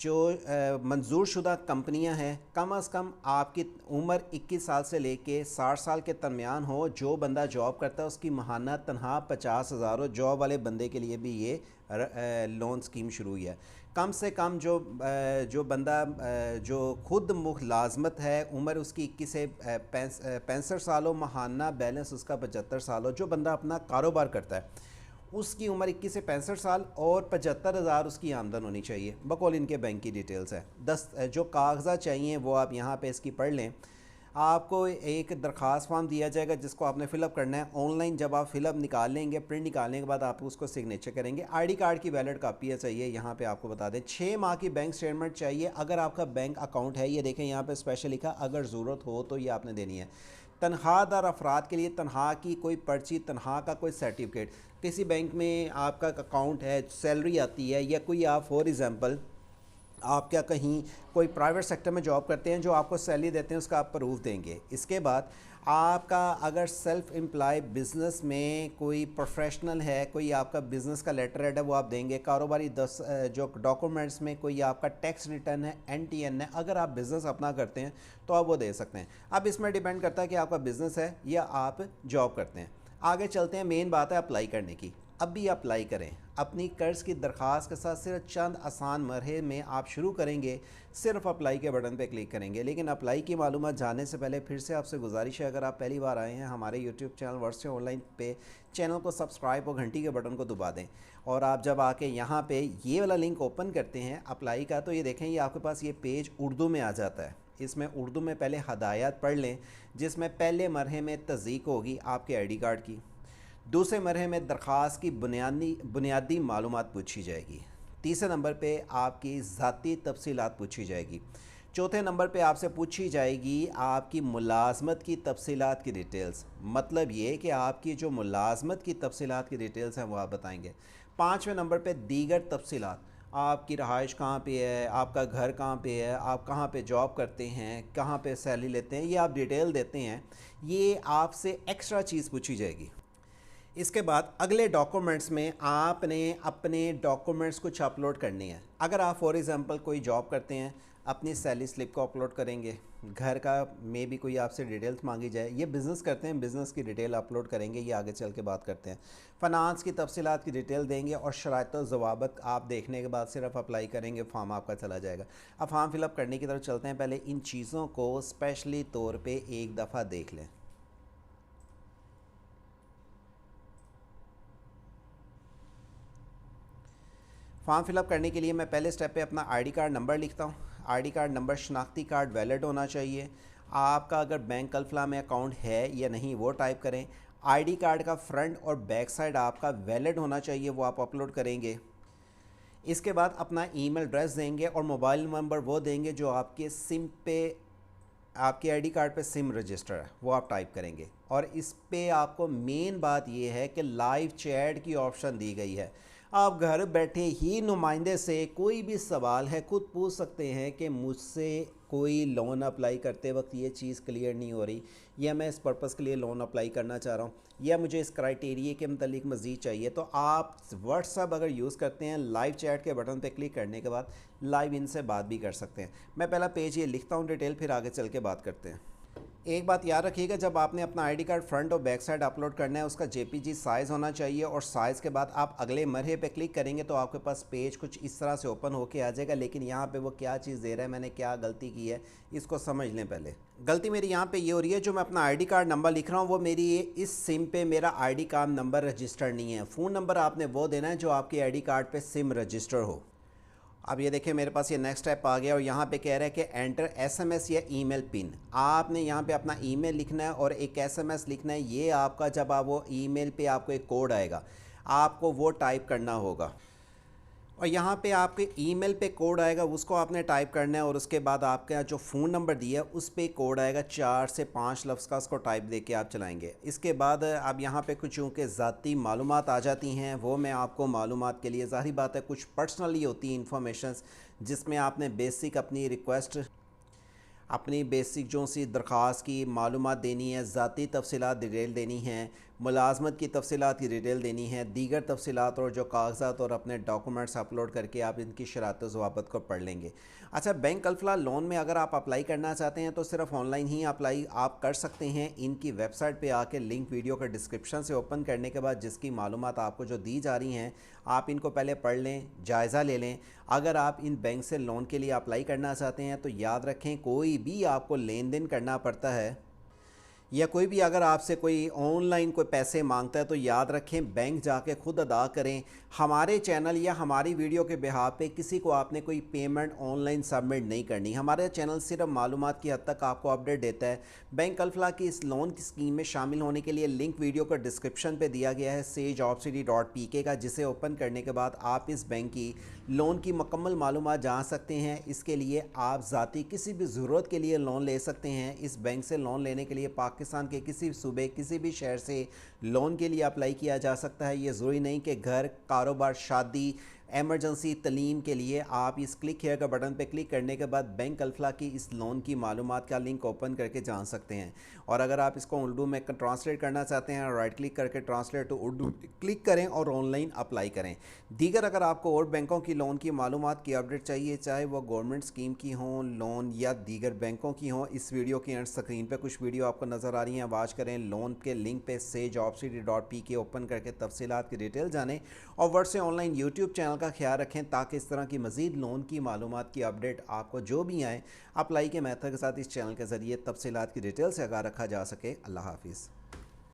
جو منظور شدہ کمپنیاں ہیں کم از کم آپ کی عمر 21 سال سے لے کے 60 سال کے درمیان ہو. جو بندہ جاب کرتا ہے اس کی ماہانہ تنخواہ 50,000 ہو. جاب والے بندے کے لیے بھی یہ لون اسکیم شروع ہوئی ہے. کم سے کم جو بندہ جو خود ملازمت ہے, عمر اس کی 21 سے 65 سال ہو, ماہانہ بیلنس اس کا 75 سال ہو. جو بندہ اپنا کاروبار کرتا ہے اس کی عمر 21 سے 65 سال اور 75,000 اس کی آمدن ہونی چاہیے. بقول ان کے بینک کی ڈیٹیلز ہے. جو کاغذات چاہیے وہ آپ یہاں پہ اس کی پڑھ لیں. آپ کو ایک درخواست فارم دیا جائے گا جس کو آپ نے فل اپ کرنا ہے آن لائن. جب آپ فل اپ نکال لیں گے, پرنٹ نکالنے کے بعد آپ اس کو سگنیچر کریں گے. آئی ڈی کارڈ کی ویلڈ کاپی چاہیے. یہاں پہ آپ کو بتا دیں 6 ماہ کی بینک سٹیٹمنٹ چاہیے اگر آپ کا بینک اکاؤنٹ ہے. یہ دیکھیں یہاں پہ اسپیشل لکھا اگر ضرورت ہو تو یہ آپ نے دینی ہے. تنخواہ دار افراد کے لیے تنخواہ کی کوئی پرچی, تنخواہ کا کوئی سرٹیفکیٹ. کسی بینک میں آپ کا اکاؤنٹ ہے, سیلری آتی ہے, یا کوئی آپ فار ایگزامپل آپ کیا کہیں کوئی پرائیویٹ سیکٹر میں جاب کرتے ہیں جو آپ کو سیلری دیتے ہیں, اس کا آپ پروف دیں گے. اس کے بعد آپ کا اگر سیلف امپلائی بزنس میں کوئی پروفیشنل ہے, کوئی آپ کا بزنس کا لیٹر ہیڈ ہے, وہ آپ دیں گے. کاروباری جو ڈاکومنٹس میں کوئی آپ کا ٹیکس ریٹرن ہے, NTN ہے, اگر آپ بزنس اپنا کرتے ہیں تو آپ وہ دے سکتے ہیں. اب اس میں ڈیپینڈ کرتا ہے کہ آپ کا بزنس ہے یا آپ جاب کرتے ہیں. آگے چلتے ہیں. مین بات ہے اپلائی کرنے کی. اب بھی اپلائی کریں. اپنی قرض کی درخواست کے ساتھ صرف چند آسان مرحلے میں آپ شروع کریں گے. صرف اپلائی کے بٹن پہ کلک کریں گے. لیکن اپلائی کی معلومات جاننے سے پہلے پھر سے آپ سے گزارش ہے, اگر آپ پہلی بار آئے ہیں ہمارے یوٹیوب چینل ورڈ سے آن لائن پہ, چینل کو سبسکرائب اور گھنٹی کے بٹن کو دبا دیں. اور آپ جب آ کے یہاں پہ یہ والا لنک اوپن کرتے ہیں اپلائی کا, تو یہ دیکھیں یہ آپ کے پاس یہ پیج اردو میں آ جاتا ہے. اس میں اردو میں پہلے ہدایات پڑھ لیں, جس میں پہلے مرحلے میں تصدیق ہوگی آپ کے ID کارڈ کی. دوسرے مرحلے میں درخواست کی بنیادی معلومات پوچھی جائے گی. تیسرے نمبر پہ آپ کی ذاتی تفصیلات پوچھی جائے گی. چوتھے نمبر پہ آپ سے پوچھی جائے گی آپ کی ملازمت کی تفصیلات کی ڈیٹیلز. مطلب یہ کہ آپ کی جو ملازمت کی تفصیلات کی ڈیٹیلز ہیں وہ آپ بتائیں گے. پانچویں نمبر پہ دیگر تفصیلات, آپ کی رہائش کہاں پہ ہے, آپ کا گھر کہاں پہ ہے, آپ کہاں پہ جاب کرتے ہیں, کہاں پہ سیلری لیتے ہیں, یہ آپ ڈیٹیل دیتے ہیں. یہ آپ سے ایکسٹرا چیز پوچھی جائے گی. اس کے بعد اگلے ڈاکومنٹس میں آپ نے اپنے ڈاکومنٹس کچھ اپلوڈ کرنی ہے. اگر آپ فار ایگزامپل کوئی جاب کرتے ہیں, اپنی سیلری سلپ کو اپلوڈ کریں گے. گھر کا میں بھی کوئی آپ سے ڈیٹیلز مانگی جائے. یہ بزنس کرتے ہیں, بزنس کی ڈیٹیل اپلوڈ کریں گے, یہ آگے چل کے بات کرتے ہیں. فنانس کی تفصیلات کی ڈیٹیل دیں گے, اور شرائط و ضوابط آپ دیکھنے کے بعد صرف اپلائی کریں گے, فارم آپ کا چلا جائے گا. اب فارم فل اپ کرنے کی طرف چلتے ہیں. پہلے ان چیزوں کو اسپیشلی طور پہ ایک دفعہ دیکھ لیں. فارم فل اپ کرنے کے لیے میں پہلے سٹیپ پہ اپنا ID کارڈ نمبر لکھتا ہوں. ID کارڈ نمبر شناختی کارڈ ویلڈ ہونا چاہیے. آپ کا اگر بینک الفلاح میں اکاؤنٹ ہے یا نہیں وہ ٹائپ کریں. ID کارڈ کا فرنٹ اور بیک سائڈ آپ کا ویلڈ ہونا چاہیے, وہ آپ اپلوڈ کریں گے. اس کے بعد اپنا ای میل ایڈریس دیں گے, اور موبائل نمبر وہ دیں گے جو آپ کے سم پہ, آپ کے ID کارڈ پہ سم رجسٹر ہے, وہ آپ ٹائپ کریں گے. اور اس پہ آپ کو مین بات یہ ہے کہ لائیو چیٹ کی آپشن دی گئی ہے. آپ گھر بیٹھے ہی نمائندے سے کوئی بھی سوال ہے خود پوچھ سکتے ہیں کہ مجھ سے کوئی لون اپلائی کرتے وقت یہ چیز کلیئر نہیں ہو رہی, یا میں اس پرپس کے لیے لون اپلائی کرنا چاہ رہا ہوں, یا مجھے اس کرائٹیریے کے متعلق مزید چاہیے. تو آپ واٹس ایپ اگر یوز کرتے ہیں, لائیو چیٹ کے بٹن پہ کلک کرنے کے بعد لائیو ان سے بات بھی کر سکتے ہیں. میں پہلا پیج یہ لکھتا ہوں ڈیٹیل, پھر آگے چل کے بات کرتے ہیں. ایک بات یاد رکھیے گا, جب آپ نے اپنا ID کارڈ فرنٹ اور بیک سائڈ اپلوڈ کرنا ہے, اس کا JPG سائز ہونا چاہیے. اور سائز کے بعد آپ اگلے مرحلے پہ کلک کریں گے تو آپ کے پاس پیج کچھ اس طرح سے اوپن ہو کے آ جائے گا. لیکن یہاں پہ وہ کیا چیز دے رہا ہے, میں نے کیا غلطی کی ہے, اس کو سمجھ لیں. پہلے غلطی میری یہاں پہ یہ ہو رہی ہے, جو میں اپنا ID کارڈ نمبر لکھ رہا ہوں وہ میری اس سم پہ میرا ID کارڈ نمبر رجسٹر نہیں ہے. فون نمبر آپ نے وہ دینا ہے جو آپ کے ID کارڈ پہ سم رجسٹر ہو. اب یہ دیکھیں میرے پاس یہ نیکسٹ اسٹیپ آ گیا, اور یہاں پہ کہہ رہا ہے کہ انٹر SMS یا ای میل پن. آپ نے یہاں پہ اپنا ای میل لکھنا ہے اور ایک SMS لکھنا ہے. یہ آپ کا جب آپ وہ ای میل پہ آپ کو ایک کوڈ آئے گا, آپ کو وہ ٹائپ کرنا ہوگا. اور یہاں پہ آپ کے ای میل پہ کوڈ آئے گا, اس کو آپ نے ٹائپ کرنا ہے. اور اس کے بعد آپ کا جو فون نمبر دیا ہے اس پہ کوڈ آئے گا 4 سے 5 لفظ کا, اس کو ٹائپ دے کے آپ چلائیں گے. اس کے بعد اب یہاں پہ کچھ چونکہ ذاتی معلومات آ جاتی ہیں, وہ میں آپ کو معلومات کے لیے, ظاہری بات ہے کچھ پرسنلی ہوتی ہیں انفارمیشنز, جس میں آپ نے بیسک اپنی ریکویسٹ, اپنی بیسک جو سی درخواست کی معلومات دینی ہے, ذاتی تفصیلات ڈیٹیل دینی ہیں, ملازمت کی تفصیلات کی ڈیٹیل دینی ہے، دیگر تفصیلات اور جو کاغذات اور اپنے ڈاکومنٹس اپلوڈ کر کے آپ ان کی شرائط و ضوابط کو پڑھ لیں گے۔ اچھا، بینک الفلاح لون میں اگر آپ اپلائی کرنا چاہتے ہیں تو صرف آن لائن ہی اپلائی آپ کر سکتے ہیں۔ ان کی ویب سائٹ پہ آ کے لنک ویڈیو کا ڈسکرپشن سے اوپن کرنے کے بعد جس کی معلومات آپ کو جو دی جا رہی ہیں آپ ان کو پہلے پڑھ لیں، جائزہ لے لیں۔ اگر آپ ان بینک سے لون کے لیے اپلائی کرنا چاہتے ہیں تو یاد رکھیں کوئی بھی آپ کو لین دین کرنا پڑتا ہے یا کوئی بھی اگر آپ سے کوئی آن لائن کوئی پیسے مانگتا ہے تو یاد رکھیں بینک جا کے خود ادا کریں۔ ہمارے چینل یا ہماری ویڈیو کے بہاف پہ کسی کو آپ نے کوئی پیمنٹ آن لائن سبمٹ نہیں کرنی۔ ہمارے چینل صرف معلومات کی حد تک آپ کو اپڈیٹ دیتا ہے۔ بینک الفلاح کی اس لون کی اسکیم میں شامل ہونے کے لیے لنک ویڈیو کا ڈسکرپشن پہ دیا گیا ہے sageopcity.pk کا، جسے اوپن کرنے کے بعد آپ اس بینک کی لون کی مکمل معلومات جان سکتے ہیں۔ اس کے لیے آپ ذاتی کسی بھی ضرورت کے لیے لون لے سکتے ہیں۔ اس بینک سے لون لینے کے لیے پاکستان کے کسی بھی صوبے کسی بھی شہر سے لون کے لیے اپلائی کیا جا سکتا ہے۔ یہ ضروری نہیں کہ گھر، کاروبار، شادی، ایمرجنسی، تعلیم کے لیے آپ اس کلک ہیئر کا بٹن پہ کلک کرنے کے بعد بینک الفلاح کی اس لون کی معلومات کا لنک اوپن کر کے جان سکتے ہیں۔ اور اگر آپ اس کو اردو میں ٹرانسلیٹ کرنا چاہتے ہیں رائٹ کلک کر کے ٹرانسلیٹ ٹو اردو کلک کریں اور آن لائن اپلائی کریں۔ دیگر اگر آپ کو اور بینکوں کی لون کی معلومات کی اپڈیٹ چاہیے، چاہے وہ گورنمنٹ اسکیم کی ہوں لون یا دیگر بینکوں کی ہوں، اس ویڈیو کی اینڈ اسکرین پہ کچھ ویڈیو آپ کو نظر آ رہی ہیں، واچ کریں۔ لون کے لنک پہ sageopcity.pk اوپن کر کے تفصیلات کی ڈیٹیل جانیں اور ورڈ سے آن لائن یوٹیوب چینل کا خیال رکھیں تاکہ اس طرح کی مزید لون کی معلومات کی اپڈیٹ آپ کو جو بھی آئیں اپلائی کے میتھڈ کے ساتھ اس چینل کے ذریعے تفصیلات کی ڈیٹیل سے آگاہ رکھا جا سکے۔ اللہ حافظ۔